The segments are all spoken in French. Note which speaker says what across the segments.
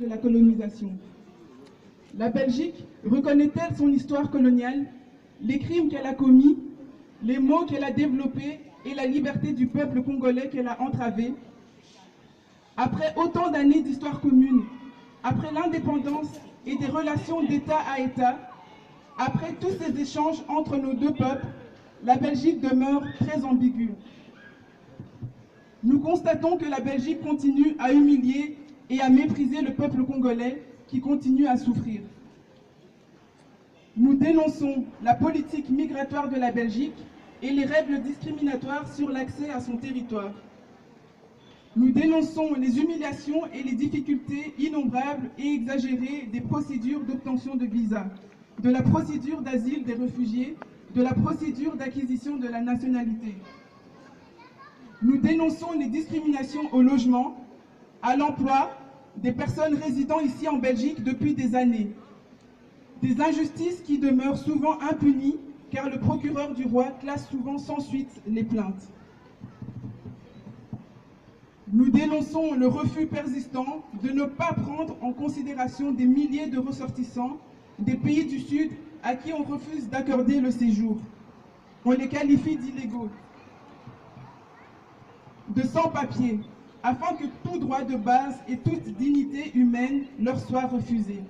Speaker 1: de la colonisation. La Belgique reconnaît-elle son histoire coloniale, les crimes qu'elle a commis, les maux qu'elle a développés et la liberté du peuple congolais qu'elle a entravée? Après autant d'années d'histoire commune, après l'indépendance et des relations d'État à État, après tous ces échanges entre nos deux peuples, la Belgique demeure très ambiguë. Nous constatons que la Belgique continue à humilier et à mépriser le peuple congolais qui continue à souffrir. Nous dénonçons la politique migratoire de la Belgique et les règles discriminatoires sur l'accès à son territoire. Nous dénonçons les humiliations et les difficultés innombrables et exagérées des procédures d'obtention de visa, de la procédure d'asile des réfugiés, de la procédure d'acquisition de la nationalité. Nous dénonçons les discriminations au logement, à l'emploi des personnes résidant ici en Belgique depuis des années. Des injustices qui demeurent souvent impunies car le procureur du roi classe souvent sans suite les plaintes. Nous dénonçons le refus persistant de ne pas prendre en considération des milliers de ressortissants des pays du Sud à qui on refuse d'accorder le séjour. On les qualifie d'illégaux, de sans-papiers, afin que tout droit de base et toute dignité humaine leur soit refusé.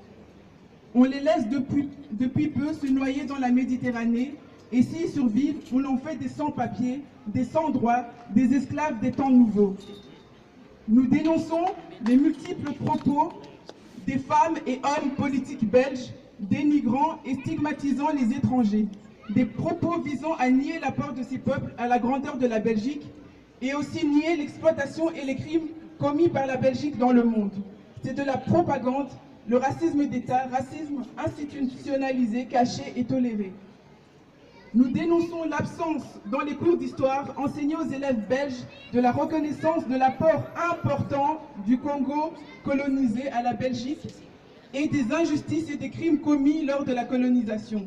Speaker 1: On les laisse depuis peu se noyer dans la Méditerranée, et s'ils survivent, on en fait des sans-papiers, des sans-droits, des esclaves des temps nouveaux. Nous dénonçons les multiples propos des femmes et hommes politiques belges, dénigrant et stigmatisant les étrangers, des propos visant à nier l'apport de ces peuples à la grandeur de la Belgique, et aussi nier l'exploitation et les crimes commis par la Belgique dans le monde. C'est de la propagande, le racisme d'État, racisme institutionnalisé, caché et toléré. Nous dénonçons l'absence dans les cours d'histoire enseignés aux élèves belges de la reconnaissance de l'apport important du Congo colonisé à la Belgique et des injustices et des crimes commis lors de la colonisation.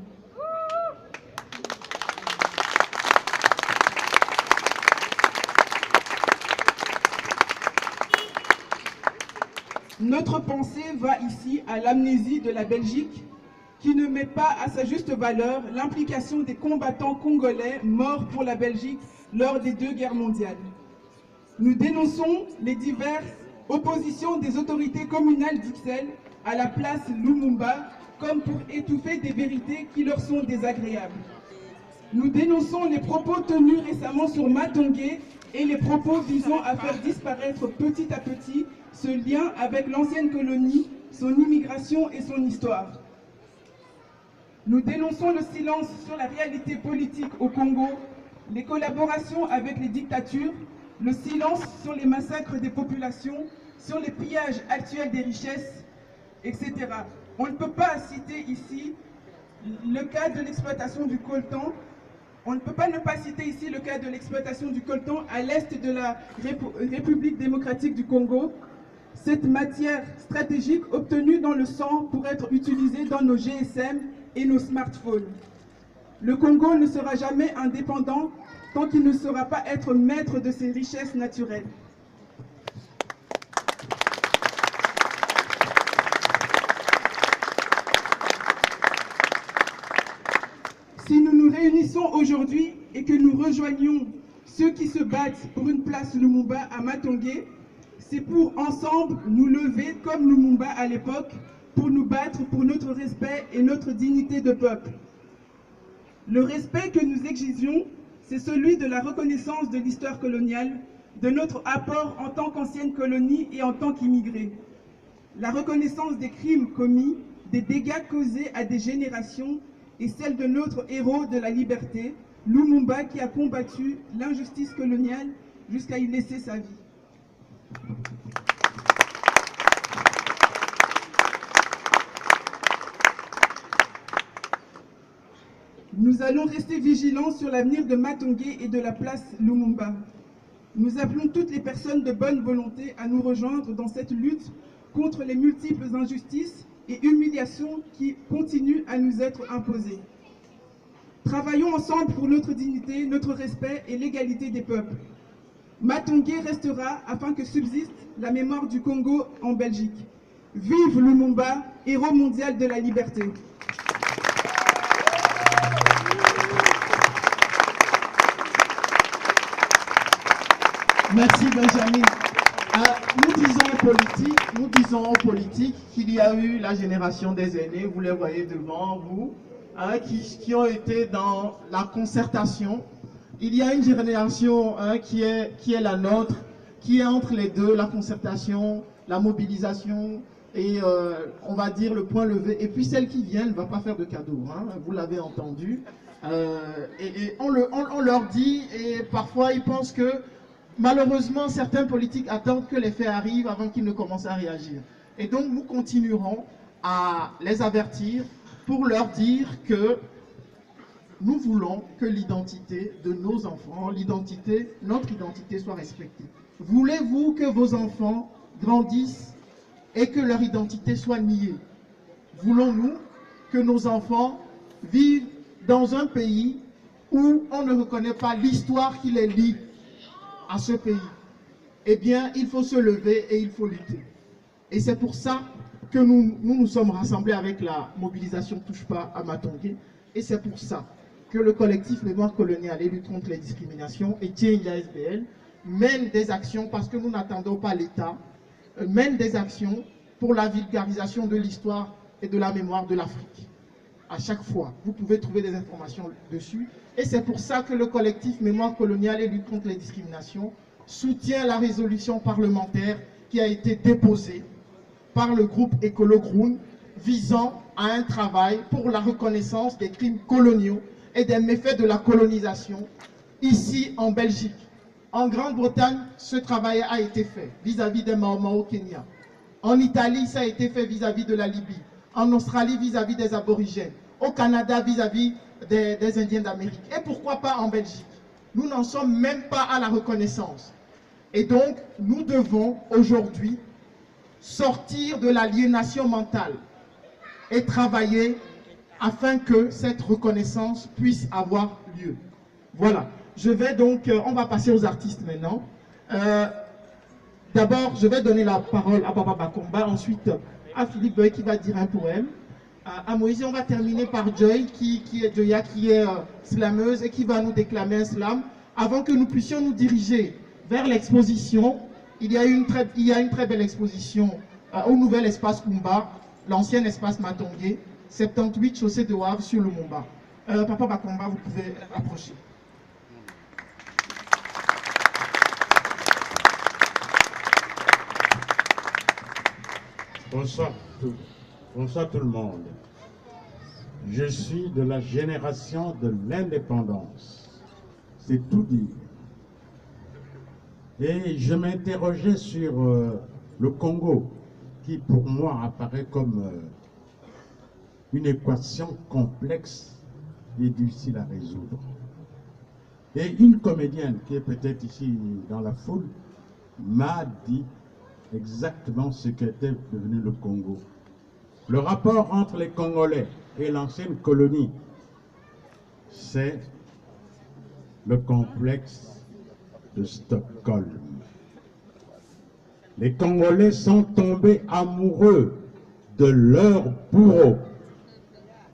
Speaker 1: Notre pensée va ici à l'amnésie de la Belgique qui ne met pas à sa juste valeur l'implication des combattants congolais morts pour la Belgique lors des 2 guerres mondiales. Nous dénonçons les diverses oppositions des autorités communales d'Ixelles à la place Lumumba comme pour étouffer des vérités qui leur sont désagréables. Nous dénonçons les propos tenus récemment sur Matongé et les propos visant à faire disparaître petit à petit ce lien avec l'ancienne colonie, son immigration et son histoire. Nous dénonçons le silence sur la réalité politique au Congo, les collaborations avec les dictatures, le silence sur les massacres des populations, sur les pillages actuels des richesses, etc. On ne peut pas citer ici le cas de l'exploitation du coltan. On ne peut pas ne pas citer ici le cas de l'exploitation du coltan à l'est de la République démocratique du Congo. Cette matière stratégique obtenue dans le sang pour être utilisée dans nos GSM et nos smartphones. Le Congo ne sera jamais indépendant tant qu'il ne saura pas être maître de ses richesses naturelles. Si nous nous réunissons aujourd'hui et que nous rejoignons ceux qui se battent pour une place Lumumba à Matongé, c'est pour ensemble nous lever comme Lumumba à l'époque, pour nous battre pour notre respect et notre dignité de peuple. Le respect que nous exigeons, c'est celui de la reconnaissance de l'histoire coloniale, de notre apport en tant qu'ancienne colonie et en tant qu'immigrés. La reconnaissance des crimes commis, des dégâts causés à des générations et celle de notre héros de la liberté, Lumumba, qui a combattu l'injustice coloniale jusqu'à y laisser sa vie. Nous allons rester vigilants sur l'avenir de Matongé et de la place Lumumba. Nous appelons toutes les personnes de bonne volonté à nous rejoindre dans cette lutte contre les multiples injustices et humiliations qui continuent à nous être imposées. Travaillons ensemble pour notre dignité, notre respect et l'égalité des peuples. Matongé restera afin que subsiste la mémoire du Congo en Belgique. Vive Lumumba, héros mondial de la liberté.
Speaker 2: Merci Benjamin. Nous disons en politique qu'il y a eu la génération des aînés, vous les voyez devant vous, qui ont été dans la concertation. Il y a une génération qui est la nôtre, qui est entre les deux, la concertation, la mobilisation et on va dire le point levé. Et puis celle qui vient ne va pas faire de cadeaux, vous l'avez entendu. Et on leur dit, et parfois ils pensent que malheureusement certains politiques attendent que les faits arrivent avant qu'ils ne commencent à réagir. Et donc nous continuerons à les avertir pour leur dire que nous voulons que l'identité de nos enfants, notre identité soit respectée. Voulez-vous que vos enfants grandissent et que leur identité soit niée? Voulons-nous que nos enfants vivent dans un pays où on ne reconnaît pas l'histoire qui les lie à ce pays? Eh bien, il faut se lever et il faut lutter. Et c'est pour ça que nous sommes rassemblés avec la mobilisation Touche pas à Matongé. Et c'est pour ça que le collectif Mémoire coloniale et lutte contre les discriminations et TNIA-SBL mène des actions, parce que nous n'attendons pas l'État, mène des actions pour la vulgarisation de l'histoire et de la mémoire de l'Afrique. À chaque fois, vous pouvez trouver des informations dessus. Et c'est pour ça que le collectif Mémoire coloniale et lutte contre les discriminations soutient la résolution parlementaire qui a été déposée par le groupe Écolo Groen visant à un travail pour la reconnaissance des crimes coloniaux et des méfaits de la colonisation ici en Belgique. En Grande-Bretagne, ce travail a été fait vis-à-vis des Mau-Mau au Kenya. En Italie, ça a été fait vis-à-vis de la Libye. En Australie, vis-à-vis des aborigènes. Au Canada, vis-à-vis des Indiens d'Amérique. Et pourquoi pas en Belgique? Nous n'en sommes même pas à la reconnaissance. Et donc, nous devons aujourd'hui sortir de l'aliénation mentale et travailler afin que cette reconnaissance puisse avoir lieu. Voilà. Je vais donc, on va passer aux artistes maintenant. D'abord, je vais donner la parole à Papa Bakomba, ensuite à Philippe Boy qui va dire un poème. À Moïse, on va terminer par Joy, qui est slameuse et qui va nous déclamer un slam. Avant que nous puissions nous diriger vers l'exposition, il y a une très belle exposition au nouvel espace Kumba, l'ancien espace Matongé, 78 chaussée de Wavre sur le Mumba. Papa Bakomba, vous pouvez approcher.
Speaker 3: Bonsoir tout le monde. Je suis de la génération de l'indépendance. C'est tout dire. Et je m'interrogeais sur le Congo, qui pour moi apparaît comme une équation complexe et difficile à résoudre. Et une comédienne qui est peut-être ici dans la foule m'a dit exactement ce qu'était devenu le Congo. Le rapport entre les Congolais et l'ancienne colonie, c'est le complexe de Stockholm. Les Congolais sont tombés amoureux de leurs bourreaux